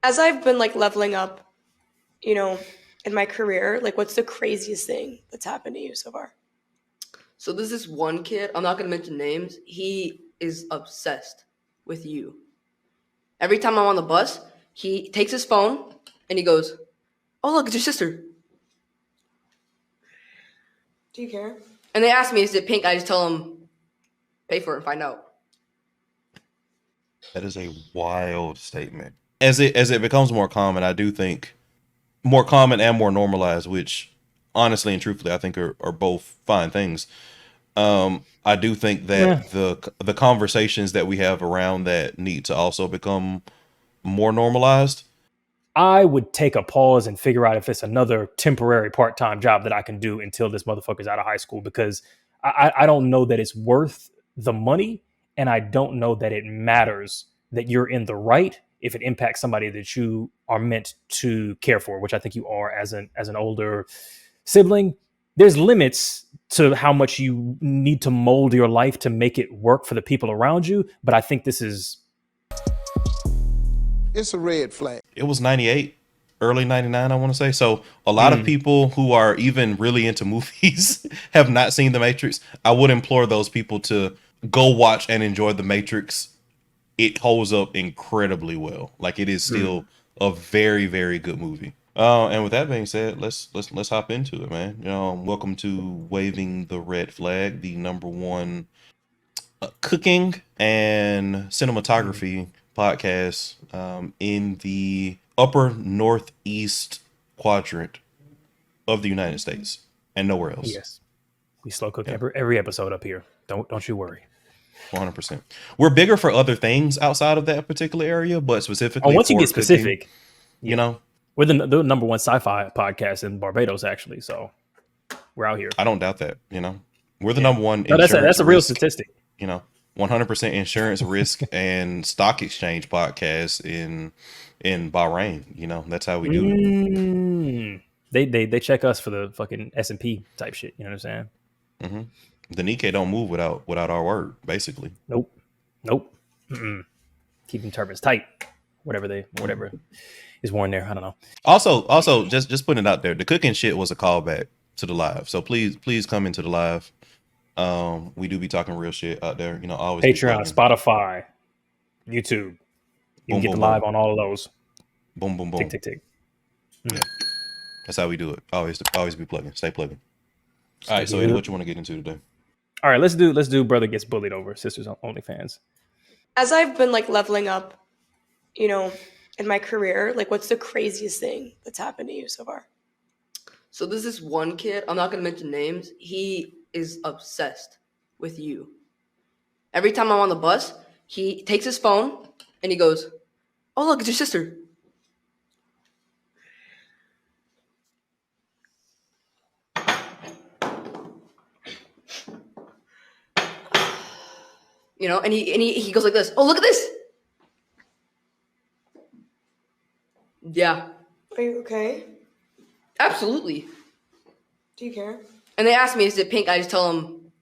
As I've been like leveling up, you know, in my career, like what's the craziest thing that's happened to you so far? So there's this one kid, I'm not gonna mention names, he is obsessed with you. Every time I'm on the bus, he takes his phone and he goes, "Oh look, it's your sister." Do you care? And they ask me, "Is it pink?" I just tell them, "Pay for it and find out." That is a wild statement. As it becomes more common, I do think more common and more normalized, which honestly and truthfully I think are both fine things. I do think Yeah. that the conversations that we have around that need to also become more normalized. I would take a pause and figure out if it's another temporary part-time job that I can do until this motherfucker's out of high school, because I don't know that it's worth the money, and I don't know that it matters that you're in the right if it impacts somebody that you are meant to care for, which I think you are as an older sibling. There's limits to how much you need to mold your life to make it work for the people around you, but I think this is It's a red flag. It was 98, early 99, I want to say. So a lot of people who are even really into movies have not seen The Matrix. I would implore those people to go watch and enjoy The Matrix. It holds up incredibly well. Like, it is still a very, very good movie. And with that being said, let's hop into it, man. Welcome to Waving the Red Flag, the number one cooking and cinematography podcast in the upper northeast quadrant of the United States and nowhere else. yes. We slow cook every episode up here. Don't you worry. 100%. We're bigger for other things outside of that particular area, but specifically Once you for get specific, cooking, you know, we're the number one sci-fi podcast in Barbados, actually. So we're out here. I don't doubt that. We're the number one No, that's insurance a real risk, statistic. 100% insurance risk and stock exchange podcast in Bahrain. That's how we do it. They check us for the fucking S&P type shit. You know what I'm saying? The Nikkei don't move without our word, basically. Nope. Mm-mm. Keep them turbans tight. Whatever is worn there. I don't know. Also, just putting it out there, the cooking shit was a callback to the live. So please come into the live. We do be talking real shit out there. Always Patreon, Spotify, YouTube. You can get boom, the live boom. on all of those. Boom, boom, boom. Tick, tick, tick. Yeah. That's how we do it. Always be plugging. Stay plugging. All right, so Eddie, what you want to get into today? All right, let's do brother gets bullied over sisters on OnlyFans. As I've been like leveling up, in my career, like what's the craziest thing that's happened to you so far? So there's this one kid, I'm not gonna mention names, he is obsessed with you. Every time I'm on the bus, he takes his phone and he goes, "Oh look, it's your sister." And he goes like this. "Oh, look at this." Yeah, Are you okay? absolutely. Do you care? And they ask me, "Is it pink?" I just tell them,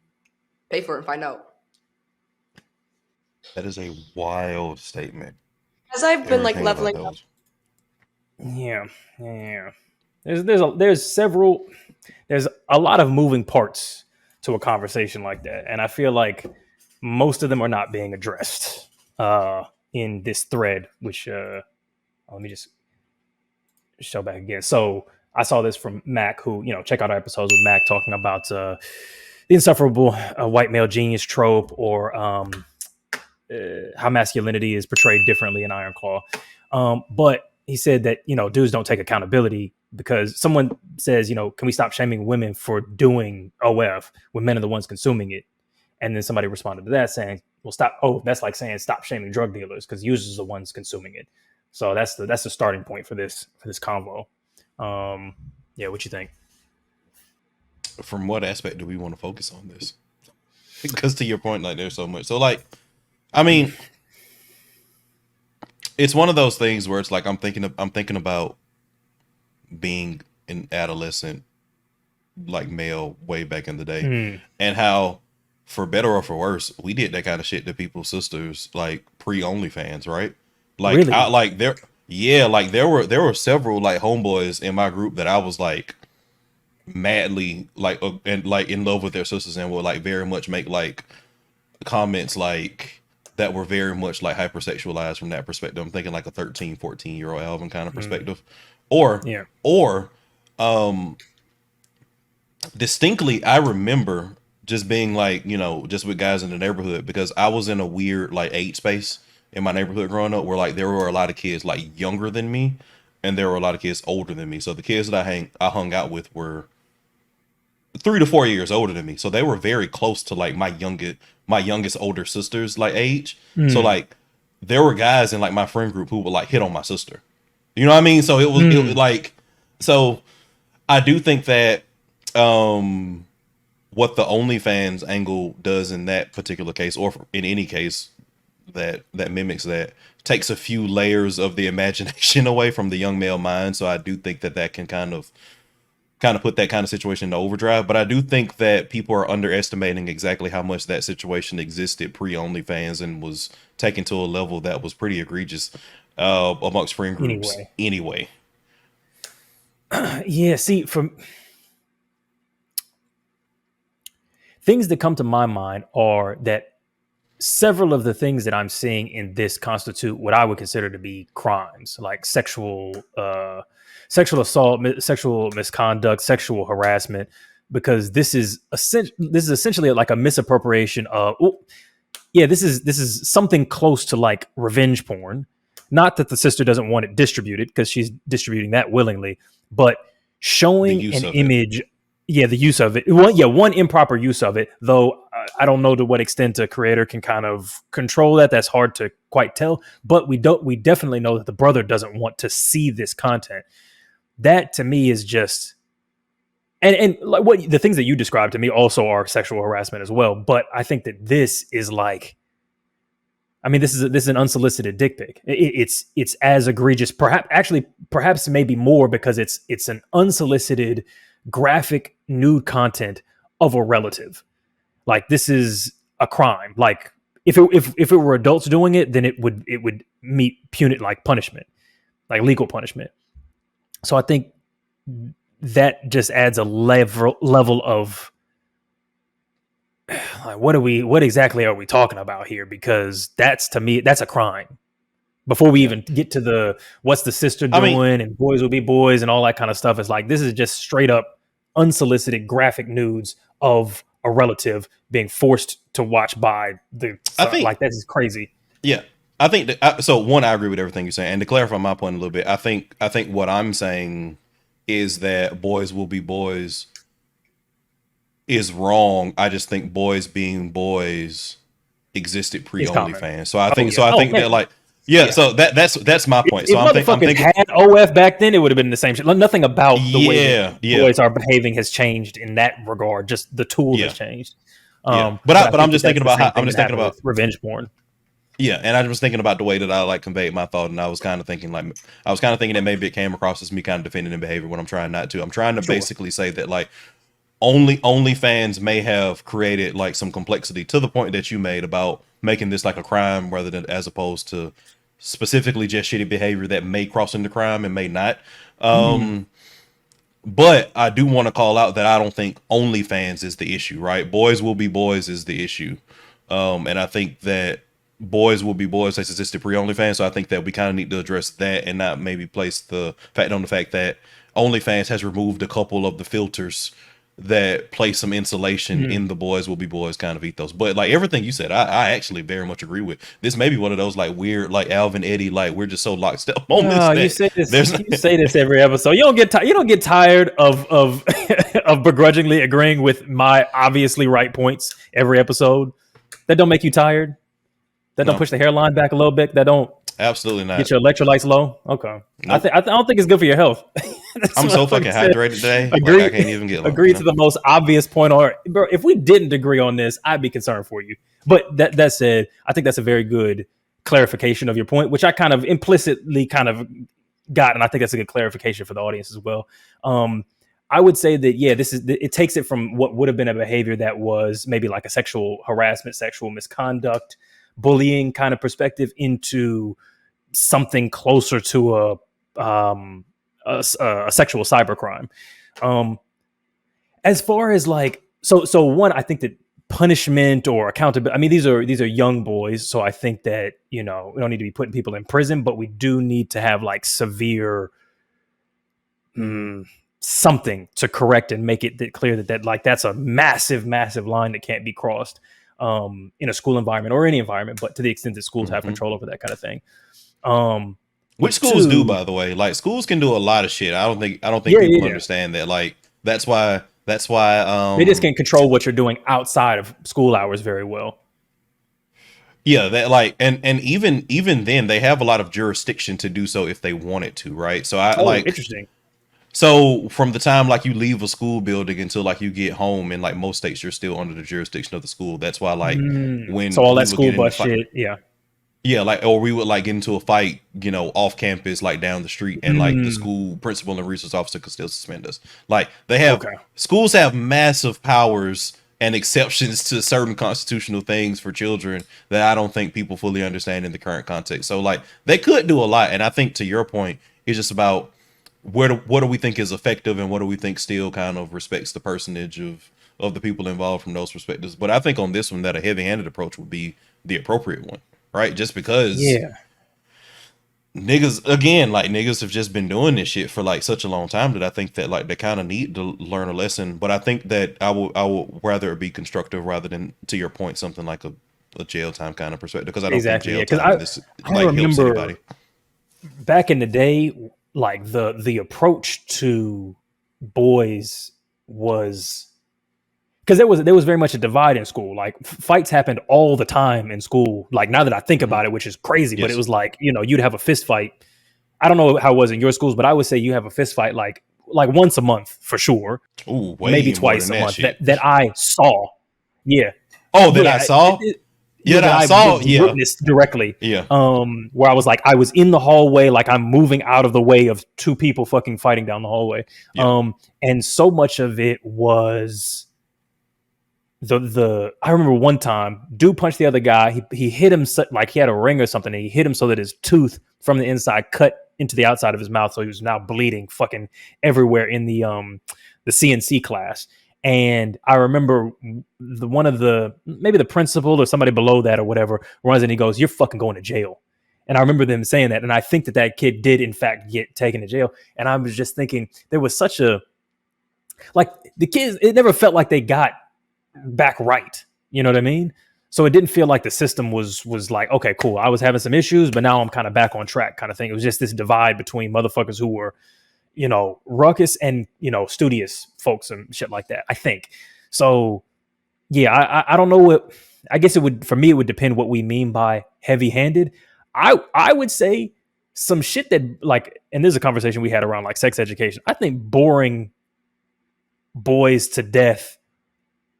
"Pay for it and find out." That is a wild statement. As I've been like Everything about leveling that up, was- Yeah. There's a lot of moving parts to a conversation like that, and I feel like most of them are not being addressed in this thread. Which let me just show back again. So I saw this from Mac, who check out our episodes with Mac talking about the insufferable white male genius trope, or how masculinity is portrayed differently in Iron Claw. But he said that, dudes don't take accountability because someone says, can we stop shaming women for doing OF when men are the ones consuming it? And then somebody responded to that saying, well, stop. Oh, that's like saying stop shaming drug dealers because users are the ones consuming it. So that's the starting point for this convo. Yeah, what you think? From what aspect do we want to focus on this? Because to your point, like, there's so much. So, like, I mean, it's one of those things where it's like I'm thinking about being an adolescent, like, male way back in the day, and how, for better or for worse, we did that kind of shit to people's sisters, like, pre OnlyFans, right? Like, Really? Yeah, like there were several like homeboys in my group that I was like madly like and like in love with their sisters and would like very much make like comments like that were very much like hypersexualized from that perspective. I'm thinking like a 13, 14-year-old Alvin kind of perspective. Or Yeah. or distinctly I remember just being like, just with guys in the neighborhood because I was in a weird like age space in my neighborhood growing up where like there were a lot of kids like younger than me and there were a lot of kids older than me. So the kids that I hung out with were 3 to 4 years older than me. So they were very close to like my youngest older sisters like age. So like there were guys in like my friend group who would like hit on my sister. You know what I mean? So it was like, so I do think that what the OnlyFans angle does in that particular case, or in any case that mimics that, takes a few layers of the imagination away from the young male mind. So I do think that can kind of put that kind of situation into overdrive. But I do think that people are underestimating exactly how much that situation existed pre OnlyFans and was taken to a level that was pretty egregious amongst friend groups. Anyway. Yeah. See, from things that come to my mind are that several of the things that I'm seeing in this constitute what I would consider to be crimes, like sexual assault, sexual misconduct, sexual harassment, because this is essentially like a misappropriation of. This is something close to like revenge porn. Not that the sister doesn't want it distributed because she's distributing that willingly, but showing an image. Yeah, the use of it. One improper use of it, though I don't know to what extent a creator can kind of control that. That's hard to quite tell. But we definitely know that the brother doesn't want to see this content. That to me is just, and like what the things that you described to me also are sexual harassment as well. But I think that this is like, I mean, this is an unsolicited dick pic. It's as egregious, perhaps maybe more because it's an unsolicited graphic nude content of a relative. Like this is a crime. Like if it were adults doing it, then it would meet punitive like punishment, like legal punishment. So I think that just adds a level of like what exactly are we talking about here? Because that's to me that's a crime. Before we even get to the what's the sister doing and boys will be boys and all that kind of stuff, it's like this is just straight up unsolicited graphic nudes of a relative being forced to watch by the. Like this is crazy. Yeah, I think that, so. One, I agree with everything you're saying, and to clarify my point a little bit, I think what I'm saying is that boys will be boys is wrong. I just think boys being boys existed pre OnlyFans. So I think that like. Yeah, so that's my point. If I'm thinking had OF back then, it would have been the same shit. Nothing about the way that boys are behaving has changed in that regard. Just the tool has changed. But I'm just thinking about revenge porn. Yeah, and I was thinking about the way that I like conveyed my thought, and I was kind of thinking that maybe it came across as me kind of defending the behavior when I'm trying not to. I'm trying to basically say that like OnlyFans may have created like some complexity to the point that you made about making this like a crime rather than as opposed to specifically just shitty behavior that may cross into crime and may not. But I do want to call out that I don't think OnlyFans is the issue, right? Boys will be boys is the issue. And I think that boys will be boys has existed pre OnlyFans. So I think that we kind of need to address that and not maybe place the fact on the fact that OnlyFans has removed a couple of the filters that place some insulation in the boys will be boys kind of ethos. But like everything you said, I actually very much agree with. This may be one of those like weird, like Alvin and Eddy, like we're just so lockstep moments. No, you say this. You say this every episode. You don't get tired of of begrudgingly agreeing with my obviously right points every episode. That don't make you tired. That don't push the hairline back a little bit. That don't absolutely not get your electrolytes low. Okay, nope. I don't think it's good for your health. I'm so fucking hydrated today. Agree, like I can't even get low, agree to the most obvious point. Or bro, if we didn't agree on this, I'd be concerned for you. But that said, I think that's a very good clarification of your point, which I kind of implicitly kind of got, and I think that's a good clarification for the audience as well. I would say that it takes it from what would have been a behavior that was maybe like a sexual harassment, sexual misconduct, bullying kind of perspective into something closer to a sexual cybercrime. As far as like, so one, I think that punishment or accountability, I mean, these are young boys. So I think that, we don't need to be putting people in prison, but we do need to have like severe something to correct and make it clear that like, that's a massive, massive line that can't be crossed in a school environment or any environment, but to the extent that schools have control over that kind of thing. Which schools do, by the way. Like, schools can do a lot of shit. I don't think people understand that. Like, that's why they just can't control what you're doing outside of school hours very well. Yeah, that like and even then they have a lot of jurisdiction to do so if they wanted to, right? So interesting. So from the time like you leave a school building until like you get home, in like most states you're still under the jurisdiction of the school. That's why like when all that school bus shit, yeah, like, or we would like get into a fight, off campus, like down the street, and like the school principal and resource officer could still suspend us. Like schools have massive powers and exceptions to certain constitutional things for children that I don't think people fully understand in the current context. So like they could do a lot. And I think to your point, it's just about what do we think is effective and what do we think still kind of respects the personage of the people involved from those perspectives. But I think on this one that a heavy-handed approach would be the appropriate one. Right, just because niggas have just been doing this shit for like such a long time that I think that like they kind of need to learn a lesson. But I think that I will rather it be constructive rather than, to your point, something like a jail time kind of perspective, because I don't think jail time I remember back in the day, like the approach to boys was, because there was very much a divide in school. Like fights happened all the time in school. Like now that I think about it, which is crazy, but it was like, you'd have a fist fight. I don't know how it was in your schools, but I would say you have a fist fight like once a month for sure. Ooh, maybe twice a month that I saw. Yeah. Oh, that I saw? That I saw. Witnessed directly. Yeah. Where I was like, I was in the hallway, like I'm moving out of the way of two people fucking fighting down the hallway. Yeah. And so much of it was I remember one time, dude punched the other guy. He hit him like he had a ring or something. And he hit him so that his tooth from the inside cut into the outside of his mouth, so he was now bleeding fucking everywhere in the CNC class. And I remember maybe the principal or somebody below that or whatever runs and he goes, "You're fucking going to jail." And I remember them saying that, and I think that kid did in fact get taken to jail. And I was just thinking, there was such a, like, the kids, it never felt like they got back right, you know what I mean? So it didn't feel like the system was like, okay, cool, I was having some issues, but now I'm kind of back on track kind of thing. It was just this divide between motherfuckers who were, ruckus and, studious folks and shit like that, I think. So yeah, I don't know what, I guess for me it would depend what we mean by heavy-handed. I would say some shit that, like, and there's a conversation we had around like sex education. I think boring boys to death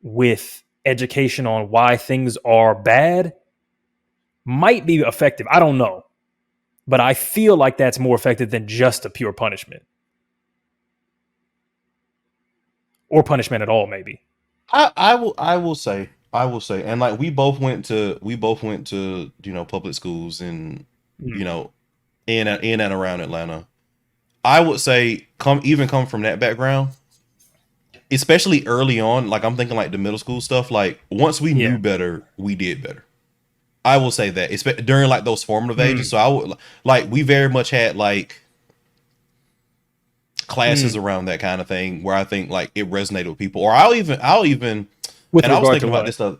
with education on why things are bad might be effective. I don't know, but I feel like that's more effective than just a pure punishment or punishment at all. Maybe I will say, and like we both went to public schools in in and around Atlanta. I would say come from that background, especially early on, like I'm thinking like the middle school stuff, like once we knew better, we did better. I will say that during like those formative ages. So I would like, we very much had like classes around that kind of thing where I think like it resonated with people, or I'll even with and I was regard thinking to about what? this stuff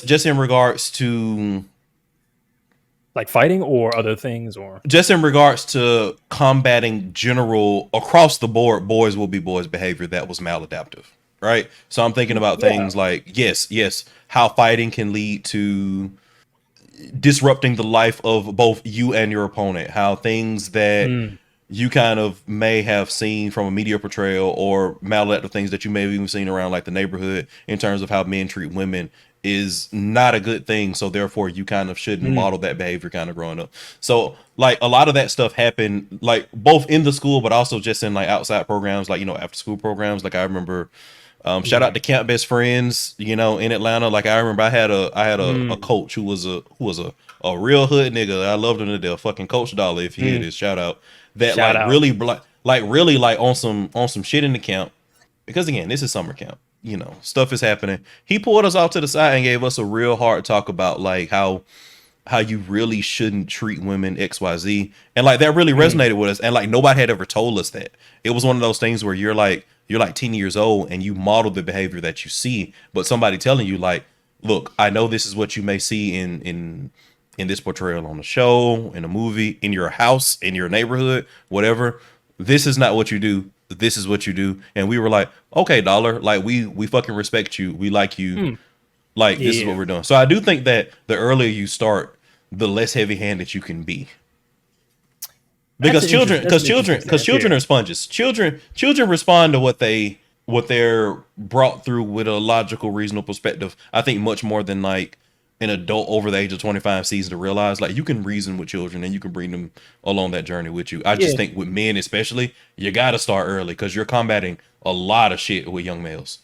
just in regards to like fighting or other things, or just in regards to combating general across the board boys will be boys behavior that was maladaptive, right? So I'm thinking about things like yes, how fighting can lead to disrupting the life of both you and your opponent, how things that you kind of may have seen from a media portrayal or maladaptive things that you may have even seen around like the neighborhood in terms of how men treat women is not a good thing. So therefore you kind of shouldn't model that behavior kind of growing up. So like a lot of that stuff happened like both in the school, but also just in like outside programs, like, after school programs. Like I remember, shout out to Camp Best Friends, in Atlanta. Like I remember I had a coach who was a a real hood nigga. I loved him to death. Fucking Coach Dollar, if he hear this, shout out. That Shout like out. really really like on some shit in the camp. Because again, this is summer camp. You know, stuff is happening. He pulled us off to the side and gave us a real hard talk about like how you really shouldn't treat women XYZ. And like that really resonated with us. And like nobody had ever told us that. It was one of those things where you're like 10 years old and you model the behavior that you see, but somebody telling you like, look, I know this is what you may see in this portrayal on the show, in a movie, in your house, in your neighborhood, whatever. This is not what you do. This is what you do. And we were like, okay, Dollar, like we fucking respect you. We like you. Like this is what we're doing. So I do think that the earlier you start, the less heavy-handed you can be. Because children are sponges. Children respond to what they're brought through with a logical, reasonable perspective. I think much more than like an adult over the age of 25 sees to realize. Like you can reason with children and you can bring them along that journey with you. I just think with men especially, you got to start early because you're combating a lot of shit with young males.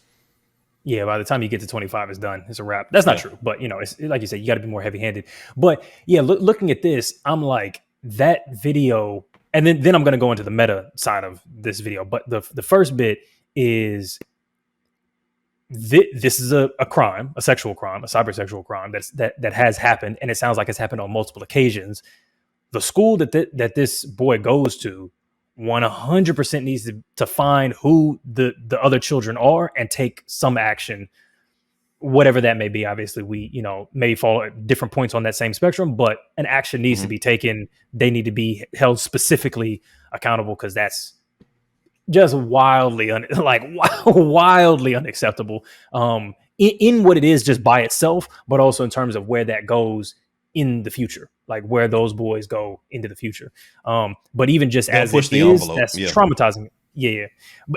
Yeah, by the time you get to 25, it's done. It's a wrap. That's not true, but you know, it's like you said, you got to be more heavy-handed. But yeah, looking at this, I'm like that video, and then I'm going to go into the meta side of this video. But the first bit is this is a crime, a sexual crime, a cybersexual crime that has happened, and it sounds like it's happened on multiple occasions. The school that this boy goes to 100% needs to find who the other children are and take some action, whatever that may be. Obviously, we, you know, may fall at different points on that same spectrum, but an action needs to be taken. They need to be held specifically accountable because that's just wildly unacceptable in what it is just by itself, but also in terms of where that goes in the future, like where those boys go into the future. But even just as it is, that's traumatizing. Yeah.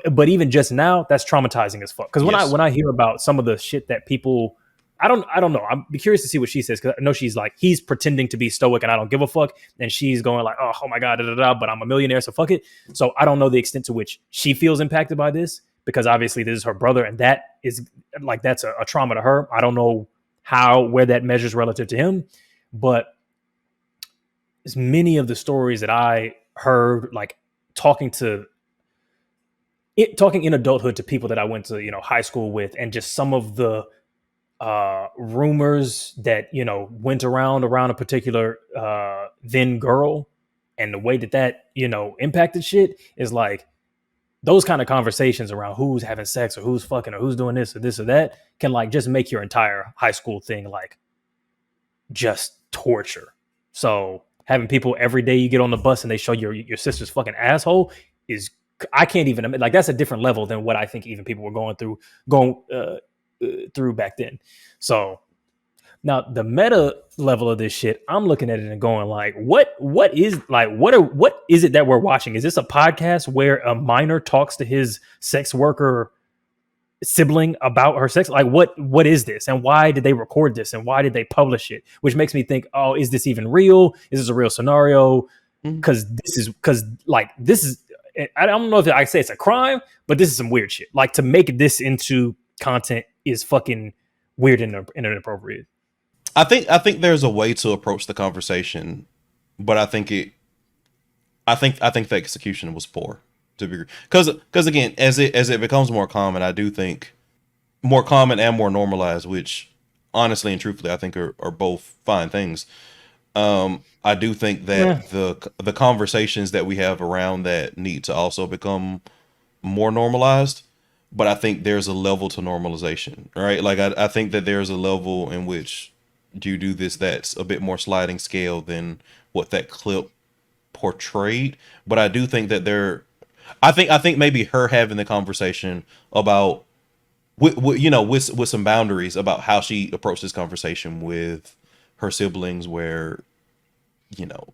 But even just now, that's traumatizing as fuck. Because when I hear about some of the shit that people, I don't know. I'm curious to see what she says because I know she's like, he's pretending to be stoic and I don't give a fuck, and she's going like, oh my god, but I'm a millionaire, so fuck it. So I don't know the extent to which she feels impacted by this because obviously this is her brother, and that is like that's a trauma to her. I don't know where that measures relative to him. But as many of the stories that I heard, like talking in adulthood to people that I went to, you know, high school with, and just some of the rumors that, you know, went around a particular then girl, and the way that, you know, impacted shit is like those kind of conversations around who's having sex or who's fucking or who's doing this or that can like just make your entire high school thing like just torture. So having people every day you get on the bus and they show your sister's fucking asshole is, I can't even, like that's a different level than what I think even people were going through back then. So now the meta level of this shit, I'm looking at it and going like, what is it that we're watching? Is this a podcast where a minor talks to his sex worker sibling about her sex? Like what is this, and why did they record this, and why did they publish it? Which makes me think, oh, is this even real? Is this a real scenario? Because this is I don't know if I say it's a crime, but this is some weird shit. Like to make this into content is fucking weird and inappropriate. I think there's a way to approach the conversation, but I think the execution was poor. To be, because again, as it becomes more common, I do think more common and more normalized, which honestly and truthfully I think are both fine things. I do think that the conversations that we have around that need to also become more normalized, but I think there's a level to normalization, right? Like I think that there's a level in which you do this that's a bit more sliding scale than what that clip portrayed. But I do think that I think maybe her having the conversation about with some boundaries about how she approached this conversation with her siblings, where you know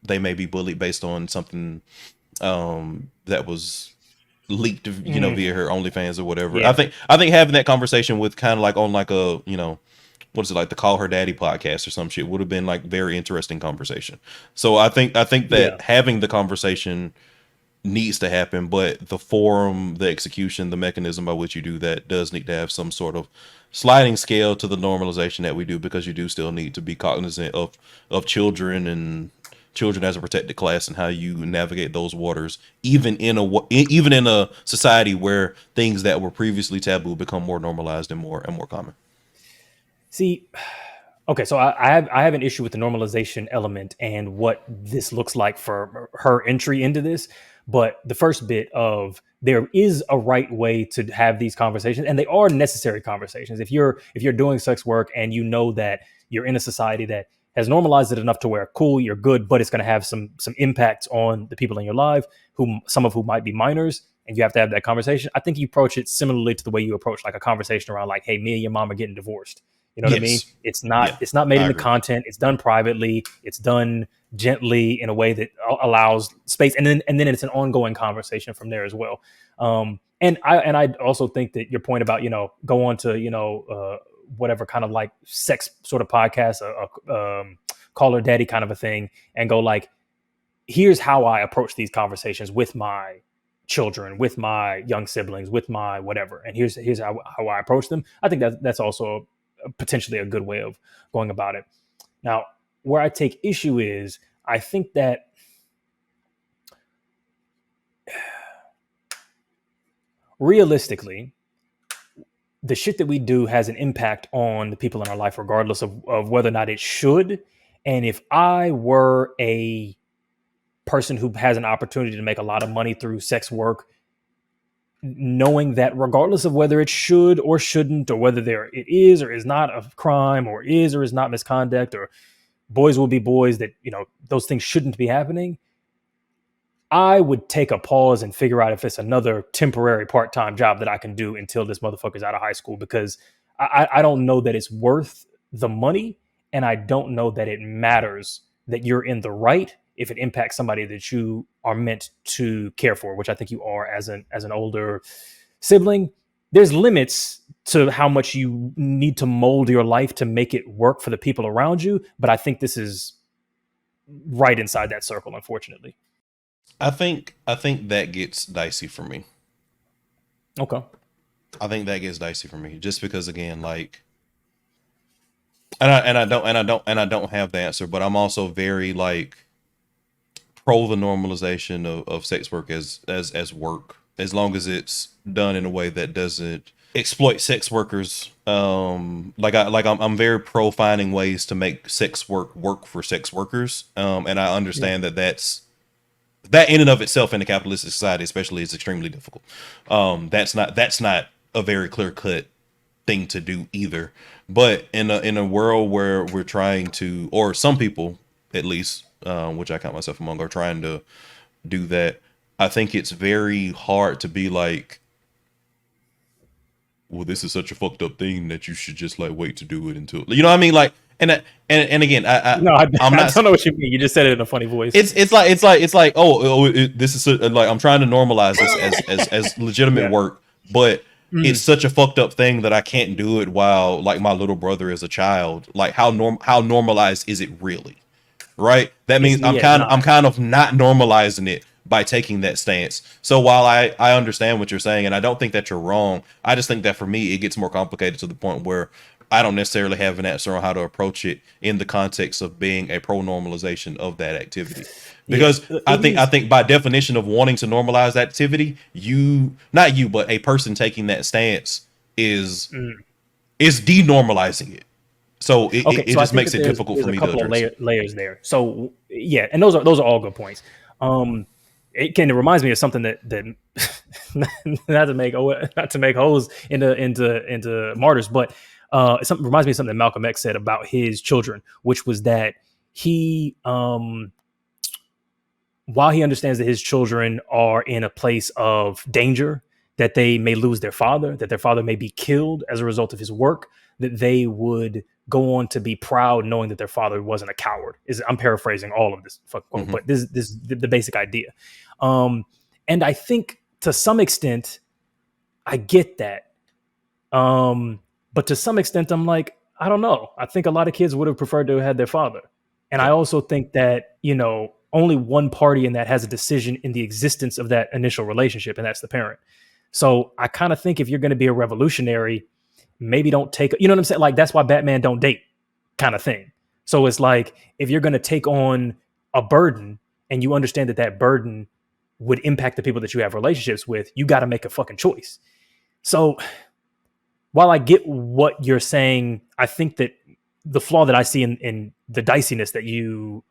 they may be bullied based on something that was leaked, via her OnlyFans or whatever. I think having that conversation with kind of like on like a what is it, like the Call Her Daddy podcast or some shit would have been like very interesting conversation. So I think that having the conversation needs to happen, but the forum, the execution, the mechanism by which you do that does need to have some sort of sliding scale to the normalization that we do, because you do still need to be cognizant of children and children as a protected class and how you navigate those waters, even in a society where things that were previously taboo become more normalized and more common. See, okay, so I have an issue with the normalization element and what this looks like for her entry into this. But the first bit of, there is a right way to have these conversations, and they are necessary conversations. If you're doing sex work and you know that you're in a society that has normalized it enough to where, cool, you're good, but it's going to have some impacts on the people in your life, some of whom might be minors, and you have to have that conversation. I think you approach it similarly to the way you approach like a conversation around like, hey, me and your mom are getting divorced. You know what I mean? It's not made into content. It's done privately. It's done gently in a way that allows space, and then it's an ongoing conversation from there as well. And I also think that your point about, go on to whatever kind of like sex sort of podcast, call her daddy kind of a thing, and go like, here's how I approach these conversations with my children, with my young siblings, with my whatever, and here's how I approach them. I think that's also potentially a good way of going about it. Now, where I take issue is, I think that realistically, the shit that we do has an impact on the people in our life, regardless of whether or not it should. And if I were a person who has an opportunity to make a lot of money through sex work, knowing that regardless of whether it should or shouldn't, or whether it is or is not a crime, or is or is not misconduct, or boys will be boys, that, those things shouldn't be happening, I would take a pause and figure out if it's another temporary part-time job that I can do until this motherfucker's out of high school, because I don't know that it's worth the money, and I don't know that it matters that you're in the right if it impacts somebody that you are meant to care for, which I think you are as an older sibling. There's limits to how much you need to mold your life to make it work for the people around you. But I think this is right inside that circle, unfortunately. I think that gets dicey for me. Okay. I think that gets dicey for me, just because, again, like, and I don't have the answer, but I'm also very like pro the normalization of sex work as work, as long as it's done in a way that doesn't exploit sex workers. I'm very pro finding ways to make sex work for sex workers. And I understand that in and of itself in a capitalistic society, especially, is extremely difficult. That's not a very clear cut thing to do either. But in a world where we're trying to, or some people at least, which I count myself among, are trying to do that, I think it's very hard to be like, well, this is such a fucked up thing that you should just like wait to do it until, you know what I mean? Like, and again, I'm not, I don't know what you mean. You just said it in a funny voice. It's like, this is like, I'm trying to normalize this as legitimate work, but it's such a fucked up thing that I can't do it while like my little brother is a child. Like, how normalized is it really? Right? That means I'm kind of not normalizing it by taking that stance. So while I understand what you're saying, and I don't think that you're wrong, I just think that for me, it gets more complicated to the point where I don't necessarily have an answer on how to approach it in the context of being a pro normalization of that activity. Because I think by definition of wanting to normalize that activity, but a person taking that stance is denormalizing it. So it just makes it difficult for me to address. There's a couple of layers there. So yeah, and those are all good points. It reminds me of something that not to make hoes into martyrs, but it reminds me of something that Malcolm X said about his children, which was that he, while he understands that his children are in a place of danger, that they may lose their father, that their father may be killed as a result of his work, that they would go on to be proud knowing that their father wasn't a coward. I'm paraphrasing all of this, but this is the basic idea. And I think to some extent, I get that. But to some extent, I'm like, I don't know. I think a lot of kids would have preferred to have had their father. And I also think that, only one party in that has a decision in the existence of that initial relationship, and that's the parent. So I kind of think if you're going to be a revolutionary, maybe don't take, you know what I'm saying? Like, that's why Batman don't date, kind of thing. So it's like, if you're going to take on a burden and you understand that that burden would impact the people that you have relationships with, you got to make a fucking choice. So while I get what you're saying, I think that the flaw that I see in the diciness that you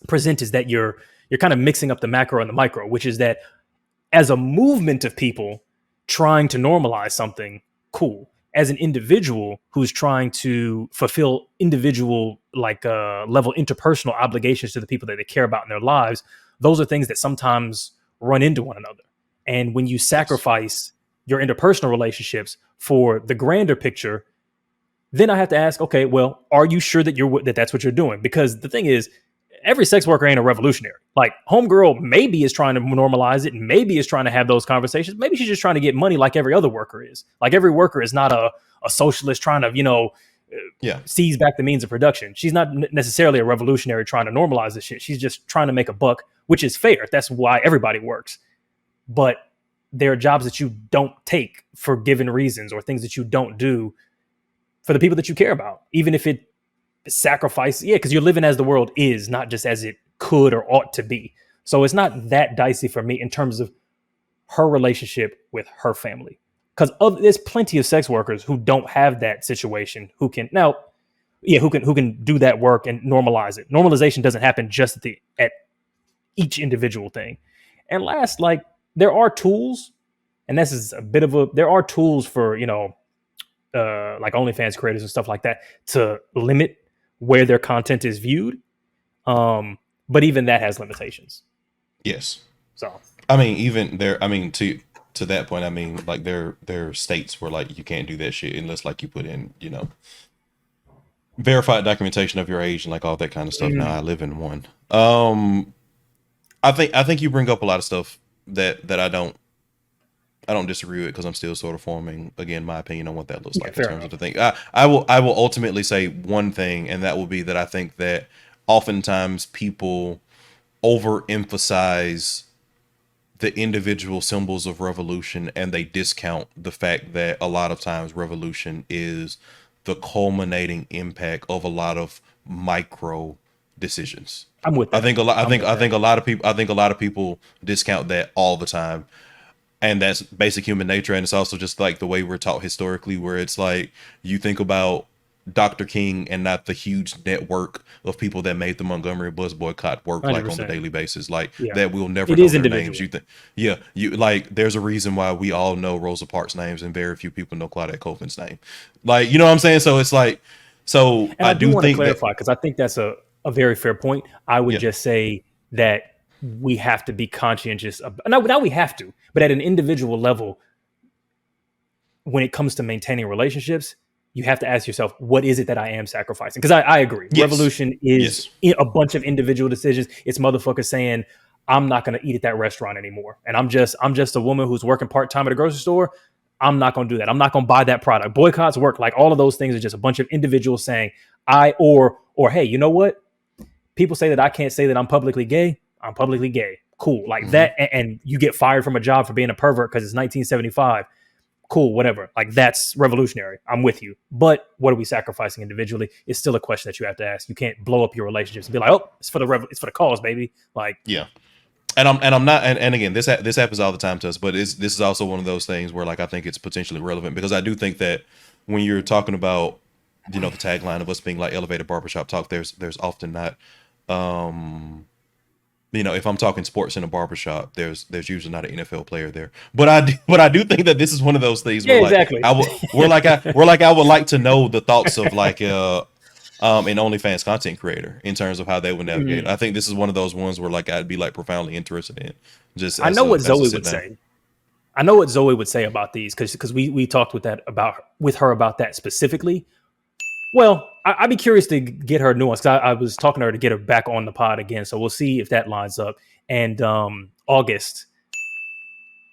present is that you're kind of mixing up the macro and the micro, which is that as a movement of people trying to normalize something, cool. As an individual who's trying to fulfill individual level interpersonal obligations to the people that they care about in their lives, those are things that sometimes run into one another. And when you sacrifice your interpersonal relationships for the grander picture, then I have to ask, okay, well, are you sure that that's what you're doing? Because the thing is, every sex worker ain't a revolutionary. Like, homegirl maybe is trying to normalize it, and maybe is trying to have those conversations. Maybe she's just trying to get money like every other worker is. Like, every worker is not a socialist trying to, seize back the means of production. She's not necessarily a revolutionary trying to normalize this shit. She's just trying to make a buck, which is fair. That's why everybody works. But there are jobs that you don't take for given reasons, or things that you don't do for the people that you care about, even if it sacrifice, because you're living as the world is, not just as it could or ought to be. So it's not that dicey for me in terms of her relationship with her family, because there's plenty of sex workers who don't have that situation, who can do that work and normalize it. Normalization doesn't happen just at each individual thing. And last, there are tools, and this is there are tools for OnlyFans creators and stuff like that to limit where their content is viewed. But even that has limitations. Yes. So, I mean, even there, I mean, to that point, I mean, like, there are states where, like, you can't do that shit unless, like, you put in, verified documentation of your age and, like, all that kind of stuff. Now I live in one. I think you bring up a lot of stuff that I don't disagree with, because I'm still sort of forming, again, my opinion on what that looks like in terms of the thing. I will ultimately say one thing, and that will be that I think that oftentimes people overemphasize the individual symbols of revolution, and they discount the fact that a lot of times revolution is the culminating impact of a lot of micro decisions. I'm with that. I think a lot of people discount that all the time. And that's basic human nature. And it's also just like the way we're taught historically, where it's like you think about Dr. King and not the huge network of people that made the Montgomery bus boycott work 100%. Like on a daily basis, that we'll never It know is their individual. names. There's a reason why we all know Rosa Parks' names and very few people know Claudette Colvin's name. Like, you know what I'm saying? So it's like, and I do want to think clarify, because I think that's a very fair point. I would just say that we have to be conscientious of, now we have to, but at an individual level, when it comes to maintaining relationships, you have to ask yourself, what is it that I am sacrificing? Because I agree. Yes. Revolution is a bunch of individual decisions. It's motherfuckers saying, I'm not going to eat at that restaurant anymore. And I'm just a woman who's working part-time at a grocery store. I'm not going to do that. I'm not going to buy that product. Boycotts work. Like, all of those things are just a bunch of individuals saying, or hey, you know what? People say that I can't say that I'm publicly gay. I'm publicly gay. Cool. Like that. And you get fired from a job for being a pervert because it's 1975. Cool. Whatever. Like, that's revolutionary. I'm with you. But what are we sacrificing individually? It's still a question that you have to ask. You can't blow up your relationships and be like, oh, it's for the cause, baby. Like, yeah. And I'm not, and again, this happens all the time to us, but this is also one of those things where, like, I think it's potentially relevant, because I do think that when you're talking about, the tagline of us being like elevated barbershop talk, there's often not, if I'm talking sports in a barbershop, there's usually not an NFL player there. But I do think that this is one of those things where, exactly. I would like to know the thoughts of, like, an OnlyFans content creator in terms of how they would navigate. I think this is one of those ones where, like, I'd be, like, profoundly interested in. I know what Zoey would say. I know what Zoey would say about these, because we talked with her about that specifically. Well, I'd be curious to get her nuance, because I was talking to her to get her back on the pod again. So we'll see if that lines up. And August,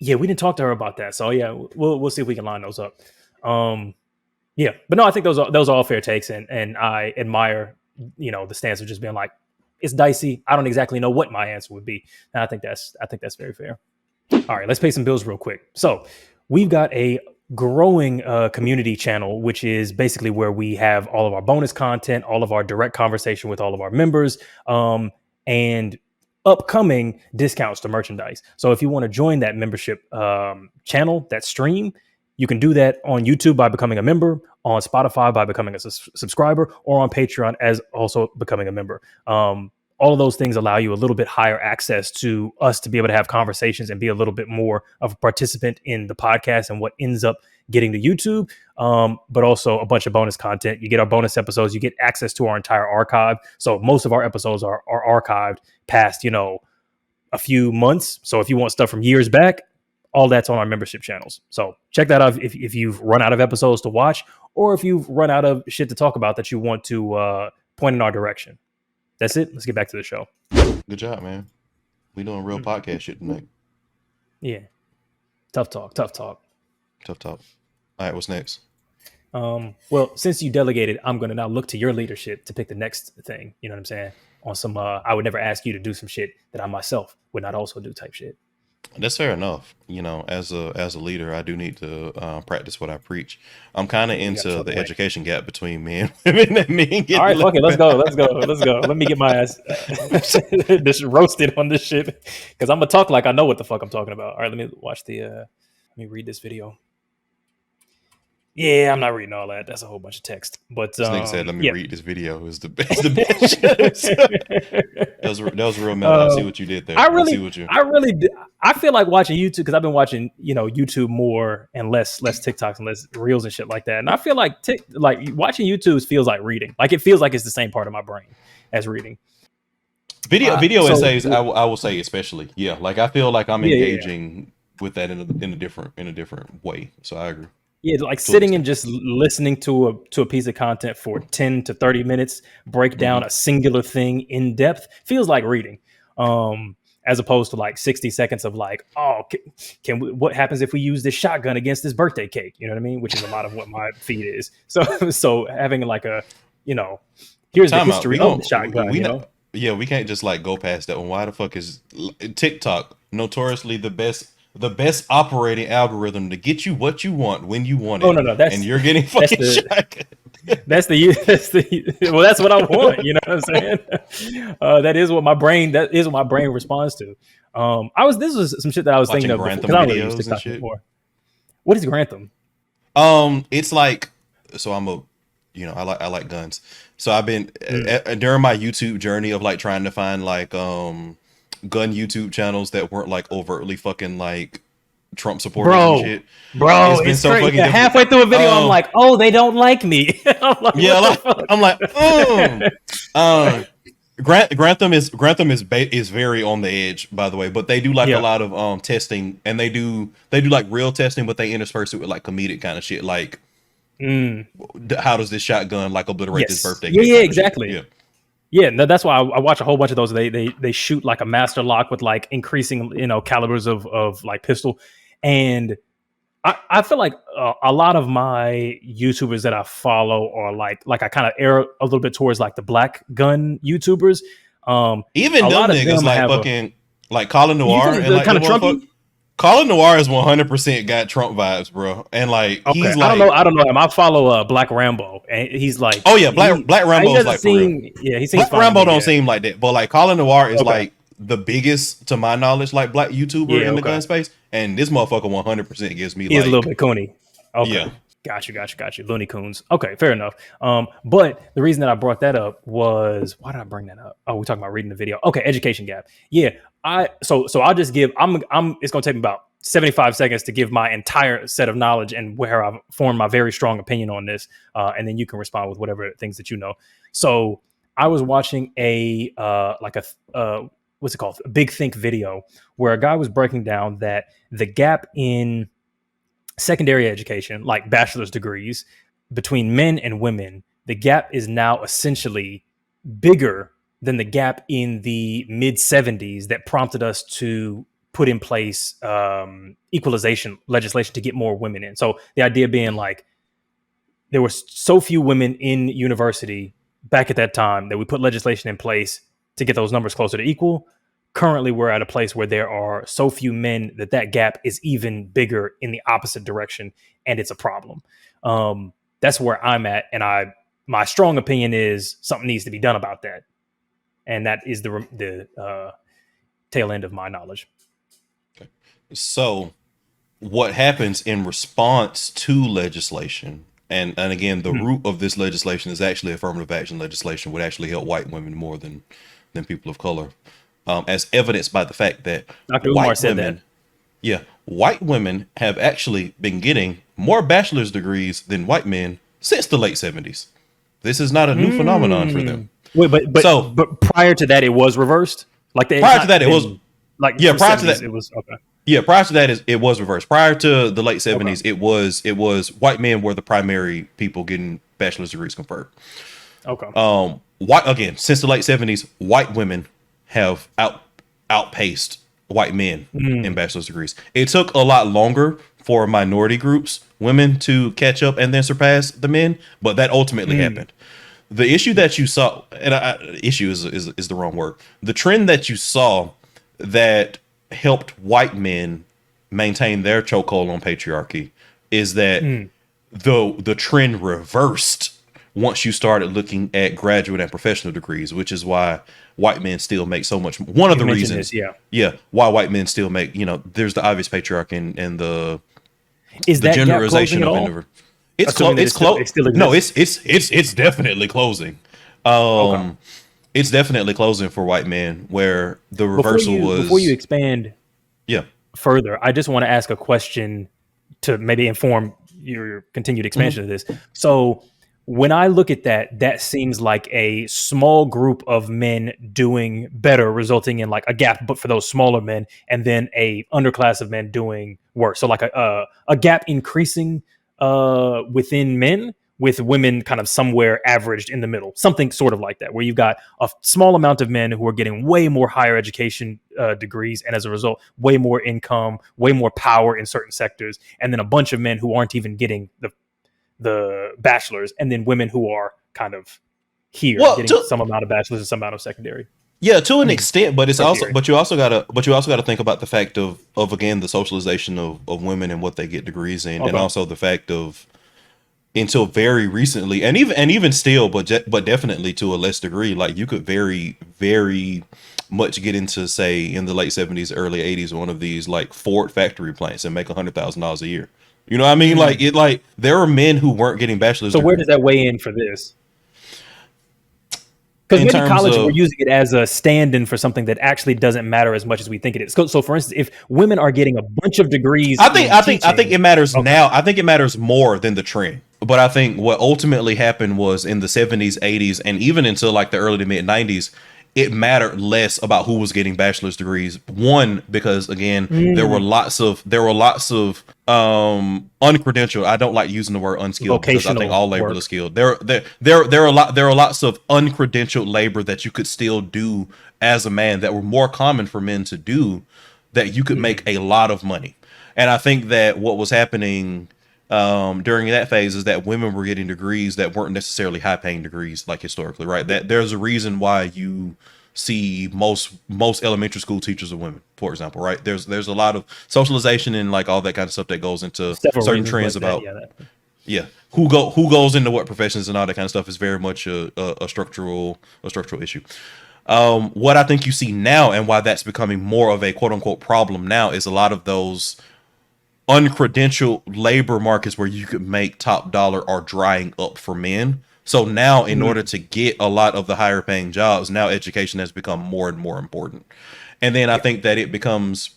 we didn't talk to her about that. So we'll see if we can line those up. But no, I think those are all fair takes, and I admire the stance of just being like, it's dicey. I don't exactly know what my answer would be. And I think that's very fair. All right, let's pay some bills real quick. So we've got a growing community channel, which is basically where we have all of our bonus content, all of our direct conversation with all of our members, and upcoming discounts to merchandise. So if you want to join that membership channel, that stream, you can do that on YouTube by becoming a member, on Spotify by becoming a subscriber, or on Patreon as also becoming a member. All of those things allow you a little bit higher access to us to be able to have conversations and be a little bit more of a participant in the podcast and what ends up getting to YouTube, but also a bunch of bonus content. You get our bonus episodes. You get access to our entire archive. So most of our episodes are archived past, a few months. So if you want stuff from years back, all that's on our membership channels. So check that out if you've run out of episodes to watch, or if you've run out of shit to talk about that you want to point in our direction. That's it. Let's get back to the show. Good job, man. We doing real podcast shit tonight. Yeah. Tough talk. All right, what's next? Well, since you delegated, I'm going to now look to your leadership to pick the next thing. You know what I'm saying? On some, I would never ask you to do some shit that I myself would not also do type shit. That's fair enough. As a leader, I do need to practice what I preach. I'm kind of into the education gap between men and women and men. All right, fuck it. Let's go. Let me get my ass just roasted on this shit because I'm gonna talk like I know what the fuck I'm talking about. All right, let me watch let me read this video. Yeah, I'm not reading all that. That's a whole bunch of text. But this nigga said, "Let me read this video." It was the best. that was real meta. I see what you did there. I feel like watching YouTube because I've been watching, YouTube more and less TikToks and less reels and shit like that. And I feel like watching YouTube feels like reading. Like it feels like it's the same part of my brain as reading. Video essays, I will say especially. Yeah, like I feel like I'm engaging with that in a different way. So I agree. Yeah, like sitting and just listening to a piece of content for 10 to 30 minutes, break down a singular thing in depth, feels like reading. As opposed to like 60 seconds of like, what happens if we use this shotgun against this birthday cake? You know what I mean? Which is a lot of what my feed is. So having like here's the history of the shotgun. We can't just like go past that one. Why the fuck is TikTok notoriously the best operating algorithm to get you what you want when you want it? Oh no, and you're getting fucking shotgun. That's what I want. You know what I'm saying? That is what my brain responds to. This was some shit that I was thinking of because I really used TikTok before. What is Grantham? It's like, so I like guns. So I've been during my YouTube journey of like trying to find like gun YouTube channels that weren't like overtly fucking like Trump supporters and shit. Bro, it's so fucking halfway through a video, I'm like, oh, they don't like me. Grantham is very on the edge, by the way, but they do like a lot of testing, and they do like real testing, but they intersperse it with like comedic kind of shit, like how does this shotgun like obliterate this birthday? Yeah, exactly. Yeah, that's why I watch a whole bunch of those. They shoot like a master lock with like increasing calibers of like pistol, and I feel like a lot of my YouTubers that I follow are like I kind of err a little bit towards like the black gun YouTubers. Even them niggas like fucking like Colin Noir and like kind of Trumpy. Colin Noir is 100% got Trump vibes, bro. And like he's like, I don't know him. I follow Black Rambo, and he's like, oh yeah, Black Rambo is like for real. Yeah, he seems Black Rambo don't seem like that, but like Colin Noir is like the biggest, to my knowledge, like black YouTuber in the gun space, and this motherfucker 100% gives me. He's a little bit coony. Okay. Yeah. Got you. Looney Coons. Okay, fair enough. But the reason that I brought that up was, why did I bring that up? Oh, we're talking about reading the video. Okay, education gap. Yeah. So I'll just give. It's gonna take me about 75 seconds to give my entire set of knowledge and where I've formed my very strong opinion on this, and then you can respond with whatever things that you know. So I was watching what's it called? A Big Think video where a guy was breaking down that the gap in secondary education, like bachelor's degrees, between men and women, the gap is now essentially bigger than the gap in the mid 70s that prompted us to put in place equalization legislation to get more women in. So the idea being like, there were so few women in university back at that time that we put legislation in place to get those numbers closer to equal. Currently, we're at a place where there are so few men that gap is even bigger in the opposite direction, and it's a problem. That's where I'm at, and my strong opinion is something needs to be done about that, and that is the tail end of my knowledge. Okay. So, what happens in response to legislation? And again, the root of this legislation is actually affirmative action legislation, would actually help white women more than people of color. As evidenced by the fact that Dr. Umar said that. Yeah, white women have actually been getting more bachelor's degrees than white men since the late 70s. This is not a new phenomenon for them. Wait, but prior to that, it was reversed. Like prior to that, it was like prior to that, it was okay. Yeah, prior to that, it was reversed. Prior to the late 70s, it was white men were the primary people getting bachelor's degrees conferred. Okay. Since the late 70s, white women have outpaced white men in bachelor's degrees. It took a lot longer for minority groups, women, to catch up and then surpass the men, but that ultimately happened. The issue that you saw, and issue is the wrong word. The trend that you saw that helped white men maintain their chokehold on patriarchy is that the trend reversed once you started looking at graduate and professional degrees, which is why white men still make so much. One of the reasons, why white men still make, there's the obvious patriarchy and the genderization of individual. It's close. No, it's definitely closing. It's definitely closing for white men, where the reversal was. Before you expand, further, I just want to ask a question to maybe inform your continued expansion of this. So, when I look at that seems like a small group of men doing better, resulting in like a gap, but for those smaller men, and then a underclass of men doing worse. So like a gap increasing within men, with women kind of somewhere averaged in the middle, something sort of like that, where you've got a small amount of men who are getting way more higher education degrees, and as a result, way more income, way more power in certain sectors, and then a bunch of men who aren't even getting the bachelors, and then women who are kind of here getting some amount of bachelors and some amount of secondary. Yeah, to an extent, but it's but you also gotta think about the fact of again the socialization of women and what they get degrees in, and also the fact of until very recently, and even still, but definitely to a less degree, like you could very, very much get into, say, in the late 70s, early 80s, one of these like Ford factory plants and make $100,000 a year. You know what I mean? Like there are men who weren't getting bachelor's. So where does that weigh in for this? Because maybe college, we're using it as a stand-in for something that actually doesn't matter as much as we think it is. So for instance, if women are getting a bunch of degrees, I think it matters now. I think it matters more than the trend. But I think what ultimately happened was in the 70s, 80s, and even until like the early to mid 90s, it mattered less about who was getting bachelor's degrees. One, because again, there were lots of uncredentialed. I don't like using the word unskilled because I think all labor is skilled. There are lots of uncredentialed labor that you could still do as a man that were more common for men to do, that you could make a lot of money. And I think that what was happening during that phase is that women were getting degrees that weren't necessarily high paying degrees, like historically, right? That there's a reason why you see most elementary school teachers are women, for example, right? There's a lot of socialization and like all that kind of stuff that goes into certain trends about who goes into what professions and all that kind of stuff is very much a structural issue. What I think you see now, and why that's becoming more of a quote unquote problem now, is a lot of those uncredentialed labor markets where you could make top dollar are drying up for men. So now, in order to get a lot of the higher paying jobs, now education has become more and more important. And then I think that it becomes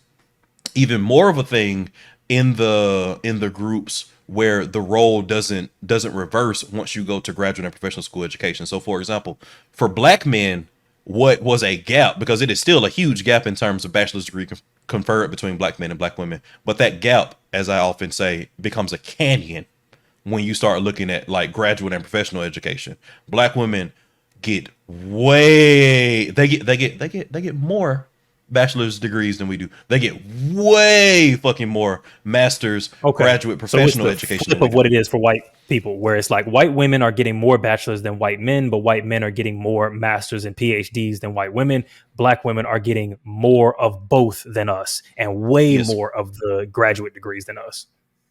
even more of a thing in the groups where the role doesn't reverse once you go to graduate and professional school education. So for example, for black men, what was a gap, because it is still a huge gap in terms of bachelor's degree conferred between black men and black women, but that gap, as I often say, becomes a canyon when you start looking at like graduate and professional education. Black women get more bachelor's degrees than we do. They get way fucking more master's, graduate, professional education flip than we of do. what it is for white people, where it's like white women are getting more bachelors than white men, but white men are getting more masters and PhDs than white women. Black women are getting more of both than us, and way Yes. more of the graduate degrees than us.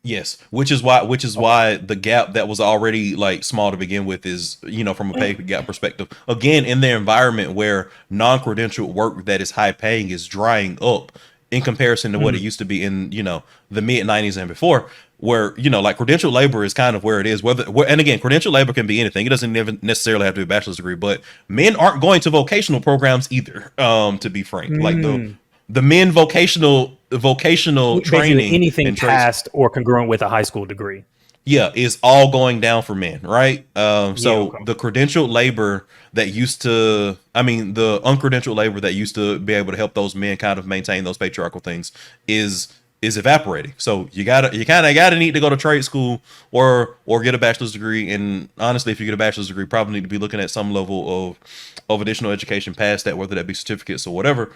Yes, which is why the gap that was already like small to begin with is, from a pay gap perspective, again, in their environment where non-credentialed work that is high paying is drying up in comparison to what it used to be in, the mid 90s and before, where, like credentialed labor is kind of where it is, and again, credentialed labor can be anything. It doesn't even necessarily have to be a bachelor's degree, but men aren't going to vocational programs either, to be frank. Like the men vocational Basically training, anything and trades, past or congruent with a high school degree. is all going down for men, right? So okay. the credentialed labor that used to, the uncredentialed labor that used to be able to help those men kind of maintain those patriarchal things is evaporating. So you kind of gotta need to go to trade school or get a bachelor's degree. And honestly, if you get a bachelor's degree, probably need to be looking at some level of additional education past that, whether that be certificates or whatever.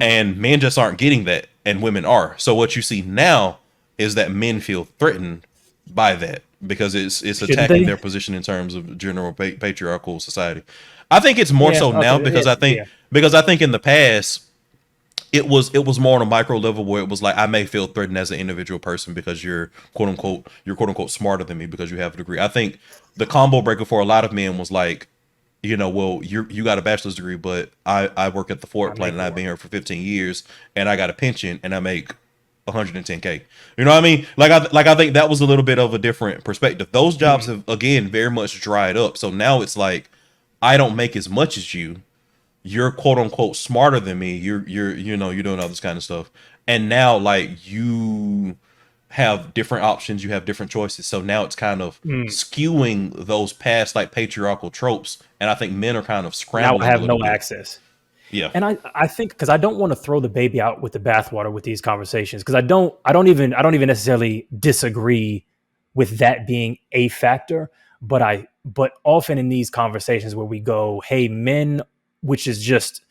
And men just aren't getting that, and women are. So what you see now is that men feel threatened by that because it's attacking their position in terms of general patriarchal society. I think it's more so now because I think in the past it was more on a micro level where it was like, I may feel threatened as an individual person because you're quote unquote smarter than me because you have a degree. I think the combo breaker for a lot of men was like, well, you got a bachelor's degree, but I work at the Ford plant and I've been here for 15 years and I got a pension and I make 110K. You know what I mean? I think that was a little bit of a different perspective. Those jobs have, again, very much dried up. So now it's like, I don't make as much as you. You're quote unquote smarter than me. You're doing all this kind of stuff. And now like you have different options, you have different choices. So now it's kind of skewing those past like patriarchal tropes. And I think men are kind of scrambling. Now I have a little no bit. access. Yeah. And I think, because I don't want to throw the baby out with the bathwater with these conversations, because I don't even necessarily disagree with that being a factor, but often in these conversations where we go, hey, men, which is just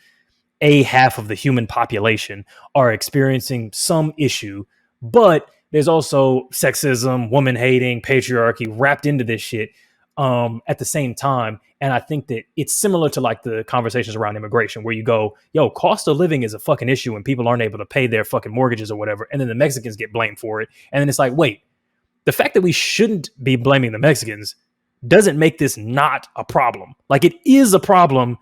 a half of the human population, are experiencing some issue, but there's also sexism, woman hating, patriarchy wrapped into this shit at the same time. And I think that it's similar to like the conversations around immigration where you go, yo, cost of living is a fucking issue and people aren't able to pay their fucking mortgages or whatever. And then the Mexicans get blamed for it. And then it's like, wait, the fact that we shouldn't be blaming the Mexicans doesn't make this not a problem. Like, it is a problem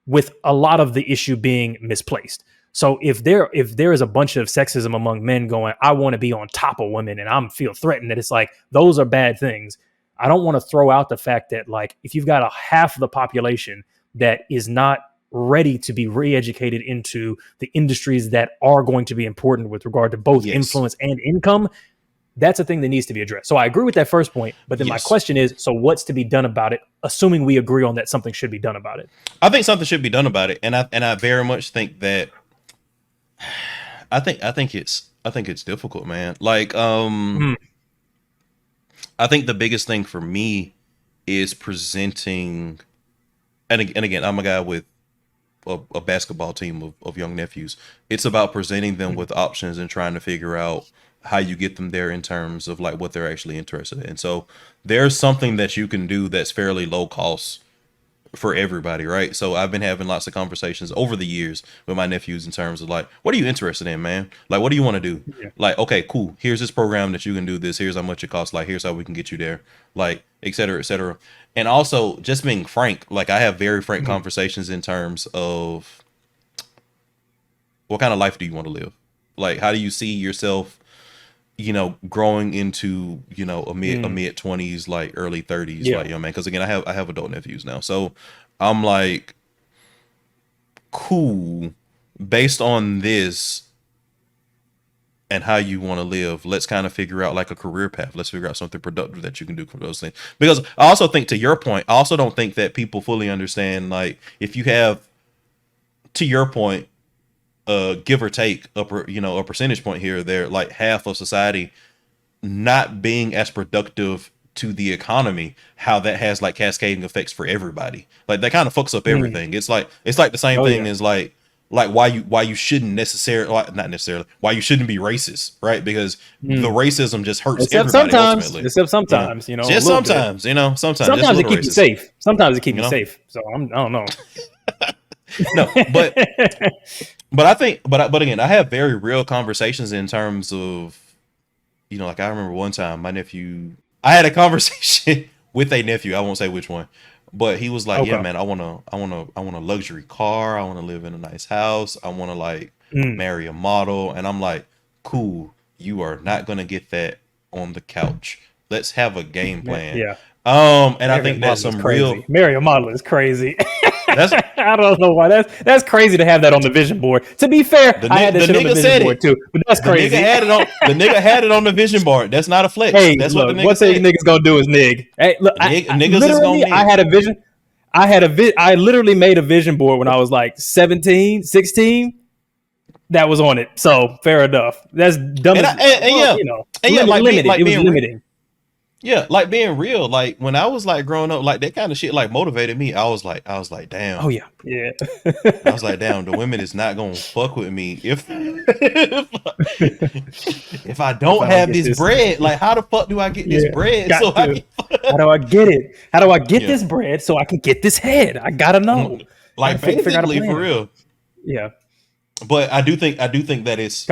with a lot of the issue being misplaced. So if there is a bunch of sexism among men going, I want to be on top of women and I'm feel threatened, that it's like, those are bad things. I don't want to throw out the fact that like, if you've got a half of the population that is not ready to be re-educated into the industries that are going to be important with regard to both influence and income, that's a thing that needs to be addressed. So I agree with that first point, but then my question is, so what's to be done about it, assuming we agree on that something should be done about it? I think something should be done about it. And I very much think that I think it's difficult, man. Like, I think the biggest thing for me is presenting, and again, I'm a guy with a basketball team of young nephews. It's about presenting them with options and trying to figure out how you get them there in terms of like what they're actually interested in. So there's something that you can do that's fairly low cost for everybody, right? So I've been having lots of conversations over the years with my nephews in terms of like, what are you interested in, man? Like, what do you want to do? Yeah. Like, okay, cool. Here's this program that you can do this. Here's how much it costs. Like, here's how we can get you there. Like, et cetera, et cetera. And also just being frank, like I have very frank conversations in terms of what kind of life do you want to live? Like, how do you see yourself, growing into, a mid 20s, like early 30s, like, man, because again, I have adult nephews now. So I'm like, cool, based on this and how you want to live, let's kind of figure out like a career path. Let's figure out something productive that you can do for those things. Because I also think, to your point, I also don't think that people fully understand, like, if you have, to your point, give or take a percentage point here or there, like half of society not being as productive to the economy, how that has like cascading effects for everybody. Like that kind of fucks up everything. It's like the same thing as like, like why you shouldn't necessarily, not necessarily, why you shouldn't be racist, right? Because the racism just hurts Except everybody sometimes, ultimately. except sometimes, you know, just a little bit. sometimes, sometimes just a Sometimes it little keeps you racist. safe. Sometimes it keeps You you know? safe. So I don't know. No, but I think, but again, I have very real conversations in terms of, like I remember one time I had a conversation with a nephew. I won't say which one, but he was like, "Yeah, Okay. man, I want a luxury car. I want to live in a nice house. I want to like marry a model." And I'm like, "Cool, you are not gonna get that on the couch. Let's have a game plan." Yeah. And I think that's some real. Marry a model is crazy. That's I don't know why that's crazy to have that on the vision board. To be fair, I had that shit on the vision board too, but that's crazy. The nigga had it on the vision board. That's not a flex. Hey, That's look, what the nigga one thing said. niggas gonna do is nig. Hey, look, Niggas is literally, gonna nig. I had a vision. I literally made a vision board when I was like 17, 16. That was on it. So fair enough. That's dumb. Limited. It was limiting. Yeah, like being real. Like when I was like growing up, like that kind of shit like motivated me. I was like, damn. Oh yeah. I was like, damn, the women is not gonna fuck with me if if I don't have this bread. Like, how the fuck do I get this bread? How do I get it? How do I get this bread so I can get this head? I gotta know. Like basically for real. Yeah. But I do think that it's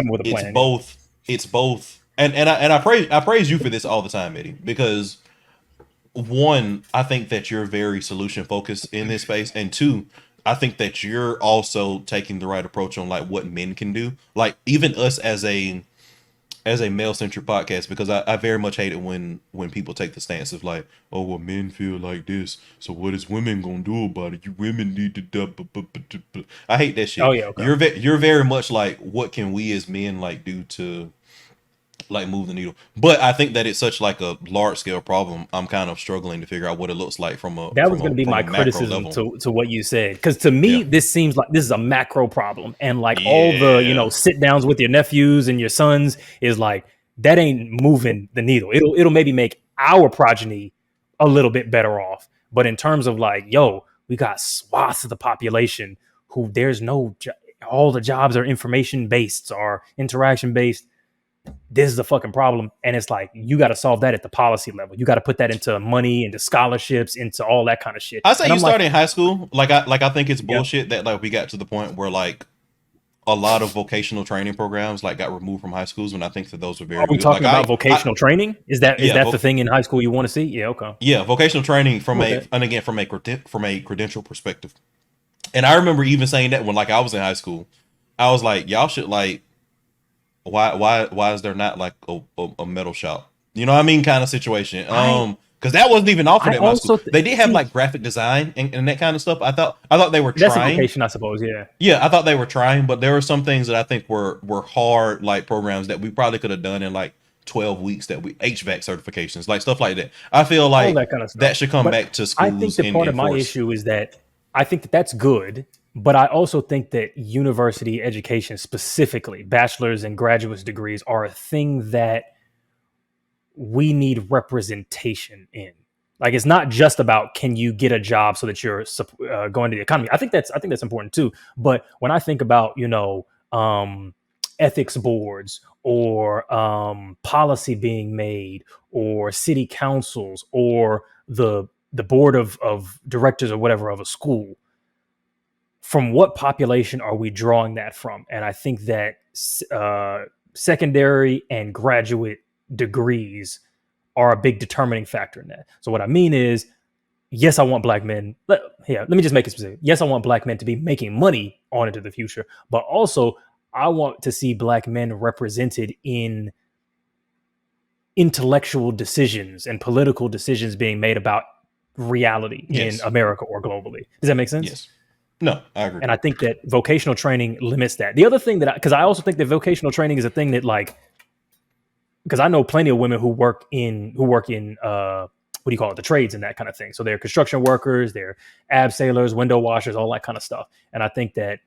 both. It's both. And I praise you for this all the time, Eddie, because one, I think that you're very solution focused in this space, and two, I think that you're also taking the right approach on like what men can do. Like even us as a male centric podcast, because I very much hate it when people take the stance of like, oh well, men feel like this, so what is women gonna do about it? You women need to. I hate that shit. Oh yeah, okay. You're very much like, what can we as men like do to like move the needle? But I think that it's such like a large scale problem. I'm kind of struggling to figure out what it looks like from a that was going to be my criticism to what you said, because to me this seems like this is a macro problem, and like all the sit downs with your nephews and your sons is like that ain't moving the needle. It'll maybe make our progeny a little bit better off, but in terms of like, we got swaths of the population who there's no all the jobs are information based or interaction based. This is a fucking problem, and it's like you got to solve that at the policy level. You got to put that into money, into scholarships, into all that kind of shit. I say you start in high school. I think it's bullshit that like we got to the point where like a lot of vocational training programs like got removed from high schools, when I think that those were very. Are we talking about vocational training? Is that the thing in high school you want to see? Yeah, okay. Yeah, vocational training from a credential perspective. And I remember even saying that when like I was in high school, I was like, y'all should like. Why is there not like a metal shop? You know what I mean? Kind of situation. Because that wasn't even offered at my school. They did have like graphic design and that kind of stuff. I thought they were trying. That's vocation, I suppose. Yeah. Yeah, I thought they were trying, but there were some things that I think were hard like programs that we probably could have done in like 12 weeks that we HVAC certifications, like stuff like that. I feel like that, kind of that should come back to schools. I think that part of my issue is that I think that that's good. But I also think that university education, specifically bachelor's and graduate's degrees, are a thing that we need representation in. Like, it's not just about can you get a job so that you're going to the economy. I think that's important too. But when I think about ethics boards or policy being made or city councils or the board of directors or whatever of a school, from what population are we drawing that from? And I think that secondary and graduate degrees are a big determining factor in that. So what I mean is, yes, I want black men. Let me just make it specific. Yes, I want black men to be making money on into the future, but also I want to see black men represented in intellectual decisions and political decisions being made about reality in America or globally. Does that make sense? Yes. No, I agree. And I think that vocational training limits that. The other thing because I also think that vocational training is a thing that like, because I know plenty of women who work in what do you call it, the trades and that kind of thing. So they're construction workers, they're abseilers, window washers, all that kind of stuff. And I think that,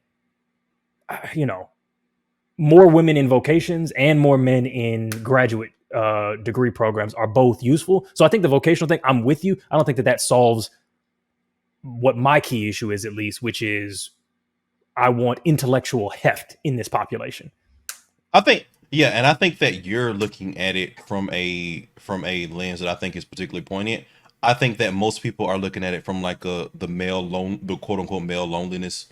more women in vocations and more men in graduate degree programs are both useful. So I think the vocational thing, I'm with you. I don't think that solves what my key issue is, at least, which is I want intellectual heft in this population. I think, yeah, and I think that you're looking at it from a lens that I think is particularly poignant. I think that most people are looking at it from like the quote unquote male loneliness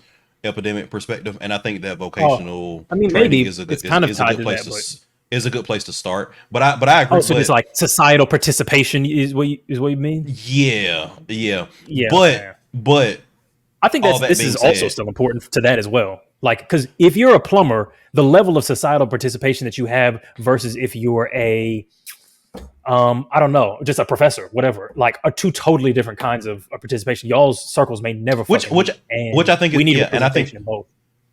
epidemic perspective, and I think that vocational I mean, training maybe is a it's good kind of is a tied good to place that, to is a good place to start. But I agree. oh, so it's like societal participation is what you mean? Yeah, Yeah, but I think all that this being is also said, still important to that as well. Like, because if you're a plumber, the level of societal participation that you have versus if you're a I don't know, just a professor, whatever, like are two totally different kinds of participation. Y'all's circles may never which fucking which meet, which and I think we is, need yeah, and I think representation in both.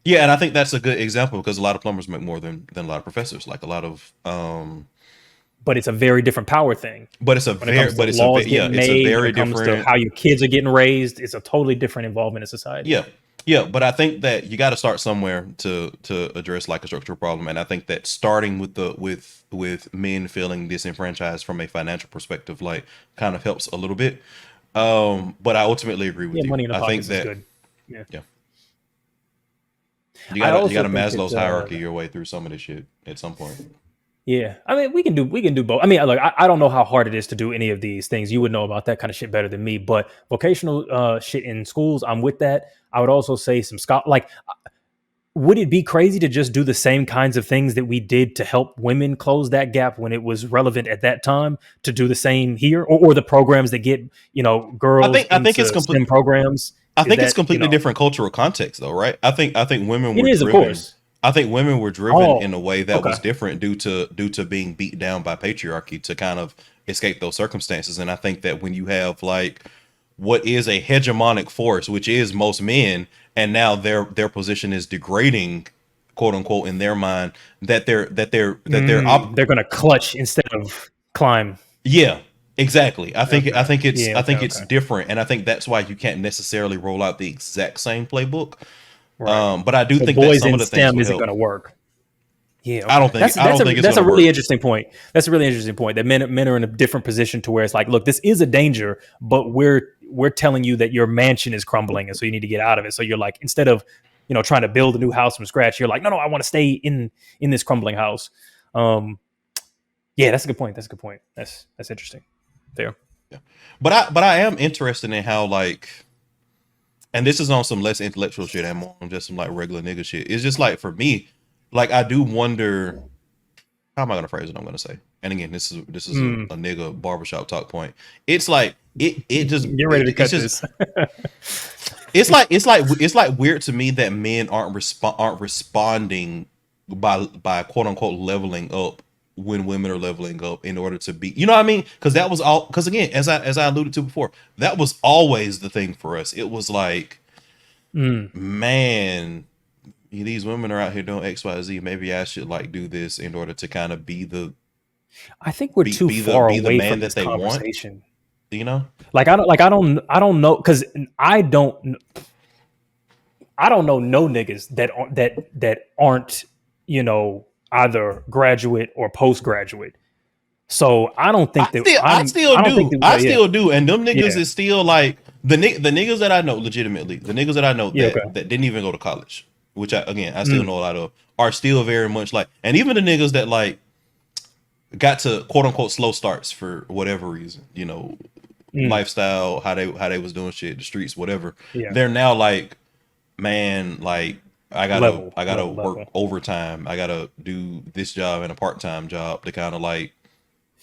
yeah, and I think that's a good example because a lot of plumbers make more than a lot of professors. Like a lot of But it's a very different power thing but it's a when it comes to laws getting it's a made, when very it comes to different. how your kids are getting raised. It's a totally different involvement in society. Yeah, yeah, but I think that you got to start somewhere to address like a structural problem, and I think that starting with with men feeling disenfranchised from a financial perspective, like kind of helps a little bit. But I ultimately agree with Yeah, you. money in the I think pockets is that good. Yeah. yeah, I also you gotta think that Maslow's hierarchy your way through some of this shit at some point. yeah, I mean, we can do both. I mean, look, I don't know how hard it is to do any of these things. You would know about that kind of shit better than me. But vocational shit in schools, I'm with that. I would also say some like, would it be crazy to just do the same kinds of things that we did to help women close that gap when it was relevant at that time to do the same here, or the programs that get girls I think into it's complete. STEM programs? I think it's completely different cultural context, though, right? I think women It were is, of driven. course. I think women were driven Oh, in a way that was okay. different due to being beat down by patriarchy to kind of escape those circumstances. And I think that when you have like what is a hegemonic force, which is most men, and now their position is degrading, quote unquote, in their mind, They're gonna clutch instead of climb. yeah, exactly. Okay. I Yeah. think Okay. it's different, and I think that's why you can't necessarily roll out the exact same playbook. Right. But I do So think that boys some in of the things STEM would isn't help. going to work. Yeah. I Okay. don't think it's That's going a to really work. interesting point. That's a really interesting point. That men are in a different position to where it's like, look, this is a danger, but we're telling you that your mansion is crumbling, and so you need to get out of it. So you're like, instead of trying to build a new house from scratch, you're like, no, I want to stay in this crumbling house. Yeah, that's a good point. That's a good point. That's interesting. There. Yeah. But I am interested in how like, and this is on some less intellectual shit and more on just some like regular nigga shit. It's just like for me, like I do wonder how am I gonna phrase it? I'm gonna say, and again, this is a nigga barbershop talk point. It's like it just Get ready to cut just, this. it's like weird to me that men aren't responding by quote unquote leveling up when women are leveling up in order to be, you know what I mean? Because that was all. Because again, as I alluded to before, that was always the thing for us. It was like, man, these women are out here doing X, Y, Z. Maybe I should like do this in order to kind of be the. I think we're too far away man from that this they conversation. want. You know, Like I don't know, because I don't know no niggas that aren't either graduate or postgraduate. So I don't think that I still do, and them niggas Yeah. is still like the niggas that I know legitimately, the niggas that I know Yeah, that okay. that didn't even go to college, which I still know a lot of, are still very much like, and even the niggas that like got to quote unquote slow starts for whatever reason, lifestyle, how they was doing shit, the streets, whatever. Yeah. They're now like, man, like I gotta work level. overtime. I gotta do this job and a part-time job to kind of like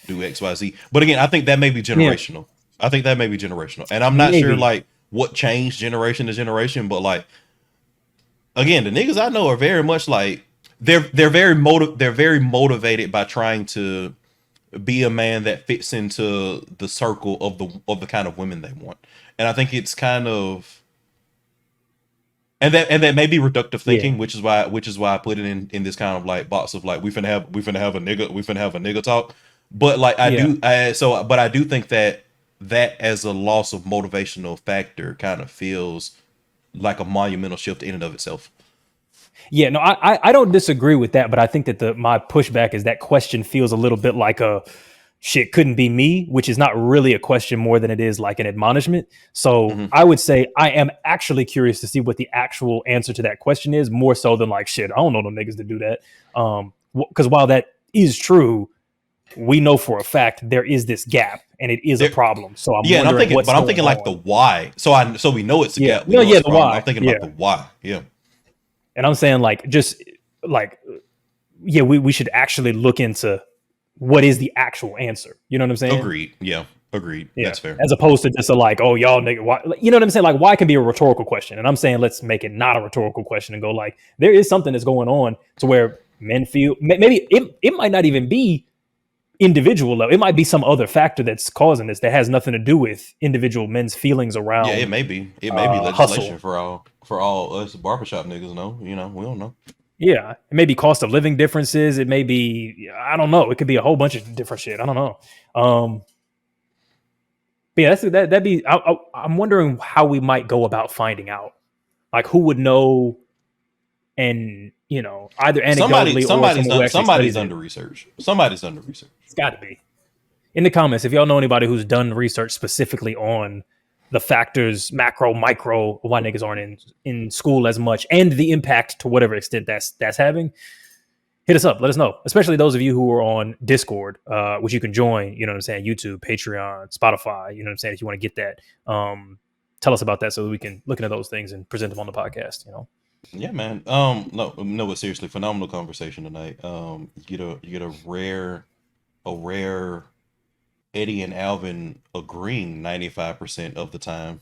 do X, Y, Z. But again, I think that may be generational. I think that may be generational, and I'm not sure like what changed generation to generation. But like, again, the niggas I know are very much like they're very motivated by trying to be a man that fits into the circle of the kind of women they want. And I think it's kind of, and that may be reductive thinking, which is why I put it in this kind of like box of like we finna have a nigga talk. But like I do think that as a loss of motivational factor kind of feels like a monumental shift in and of itself. Yeah, no, I don't disagree with that, but I think that my pushback is that question feels a little bit like a shit couldn't be me, which is not really a question more than it is like an admonishment. So Mhm. I would say I am actually curious to see what the actual answer to that question is, more so than like, shit, I don't know no niggas to do that. Because while that is true, we know for a fact there is this gap and it is a There- problem. So I'm Yeah, and I'm wondering thinking, what's but I'm going thinking like the on. why. So we know it's a Yeah. gap. We No, know yeah, it's a the problem. why. I'm thinking Yeah. about the why. Yeah. And I'm saying like, just like, yeah, we should actually look into what is the actual answer. You know what I'm saying? Agreed. Yeah. Agreed. Yeah. That's fair. As opposed to just a like, oh, y'all nigga, why? You know what I'm saying? Like, why can be a rhetorical question. And I'm saying, let's make it not a rhetorical question and go like, there is something that's going on to where men feel, maybe it might not even be individual level. It might be some other factor that's causing this that has nothing to do with individual men's feelings Yeah, it around may be. It may be legislation hustle. for all us barbershop niggas. No, we don't know. Yeah. It may be cost of living differences. It may be, I don't know. It could be a whole bunch of different shit. I don't know. But yeah, that'd be. I'm wondering how we might go about finding out. Like, who would know, and either anecdotally or someone who actually Somebody's studies done the it. research. Somebody's done the research. It's got to be in the comments if y'all know anybody who's done research specifically on the factors, macro, micro, why niggas aren't in school as much, and the impact to whatever extent that's having. Hit us up. Let us know, especially those of you who are on Discord, which you can join, you know what I'm saying, YouTube, Patreon, Spotify, you know what I'm saying, if you want to get that. Tell us about that so that we can look into those things and present them on the podcast, Yeah, man. No, but seriously, phenomenal conversation tonight. You get a rare Eddie and Alvin agreeing 95% of the time.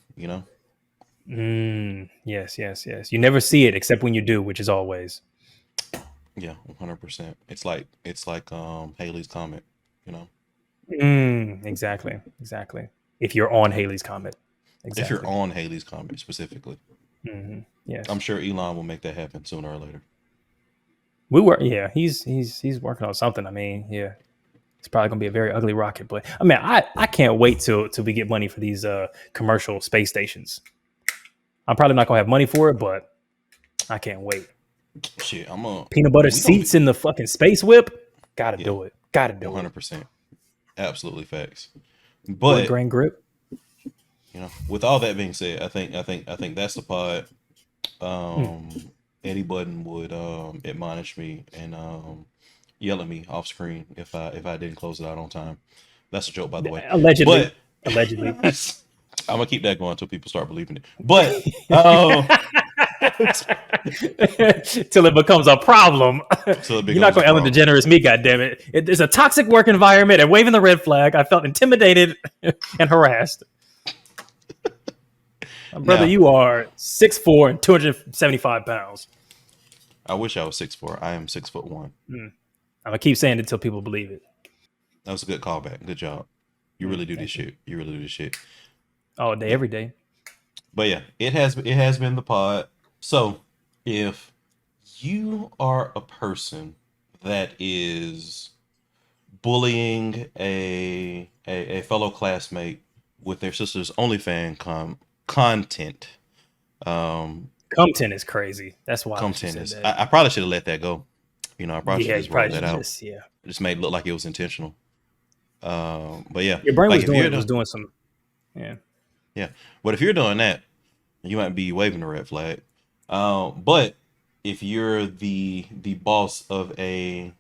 Yes. You never see it except when you do, which is always. Yeah, 100%. It's like Haley's comment. Exactly. If you're on Haley's comment. Exactly. If you're on Haley's comment specifically. Yes. I'm sure Elon will make that happen sooner or later. He's working on something. I mean, yeah. It's probably gonna be a very ugly rocket, but I mean, I can't wait till we get money for these commercial space stations. I'm probably not gonna have money for it, but I can't wait. Shit, Peanut butter seats in the fucking space whip. Gotta do it. 100%. Absolutely facts. Wood But grain grip. with all that being said, I think that's the pod. Eddie Button would admonish me and yell at me off screen if I didn't close it out on time. That's a joke, by the way. Allegedly. I'm gonna keep that going until people start believing it. But till it becomes a problem. You're not going to Ellen DeGeneres me, goddammit. It's a toxic work environment and waving the red flag. I felt intimidated and harassed. Brother, you are 6'4" and 275 pounds. I wish I was 6'4". I am 6'1". I'm gonna keep saying it until people believe it. That was a good callback. Good job. You really do this shit. You really do this shit. All day, every day. But yeah, it has been the pod. So if you are a person that is bullying a fellow classmate with their sister's OnlyFans content, content is crazy. That's why content is. I probably should have let that go. I probably should just roll that out. Just made it look like it was intentional. But yeah, your brain was doing some. Yeah. But if you're doing that, you might be waving the red flag. But if you're the boss of a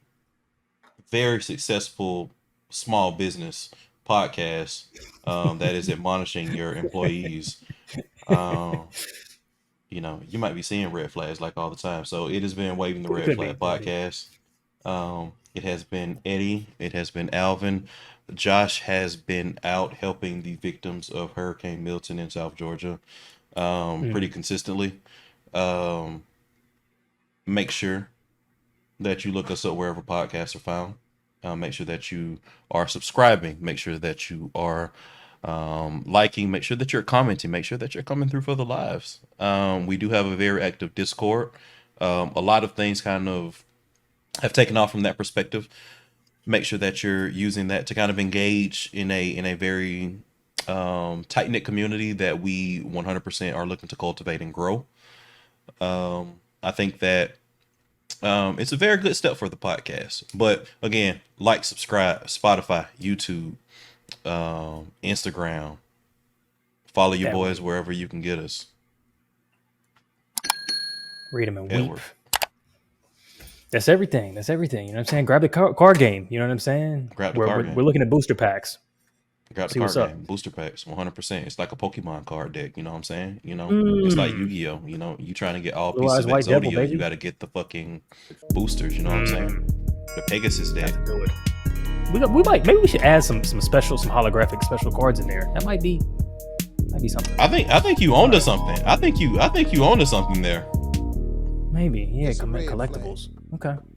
very successful small business podcast that is admonishing your employees, you might be seeing red flags like all the time. So it has been Waving the Red Flag podcast. It has been Eddie. It has been Alvin. Josh has been out helping the victims of Hurricane Milton in South Georgia pretty consistently. Make sure that you look us up wherever podcasts are found. Make sure that you are subscribing. Make sure that you are liking. Make sure that you're commenting. Make sure that you're coming through for the lives. We do have a very active Discord. A lot of things kind of have taken off from that perspective. Make sure that you're using that to kind of engage in a very tight-knit community that we 100% are looking to cultivate and grow. I think that It's a very good step for the podcast. But again, like, subscribe, Spotify, YouTube, Instagram. Follow your boys wherever you can get us. Read them and Edward. weep. That's everything. That's everything. You know what I'm saying? Grab the card game. You know what I'm saying? Grab the card game. We're looking at booster packs. Grab the See card what's up. game. Booster packs, 100%. It's like a Pokemon card deck. You know what I'm saying? You know, it's like Yu-Gi-Oh. You know, you trying to get all Blue pieces Eyes of White Devil, Exodio. baby. You got to get the fucking boosters. You know what I'm saying? The Pegasus deck. That's do it. We might, maybe we should add some holographic special cards in there. That might be something. I think you owned to something. I think you owned to something there. Maybe, yeah. Collectibles. Okay.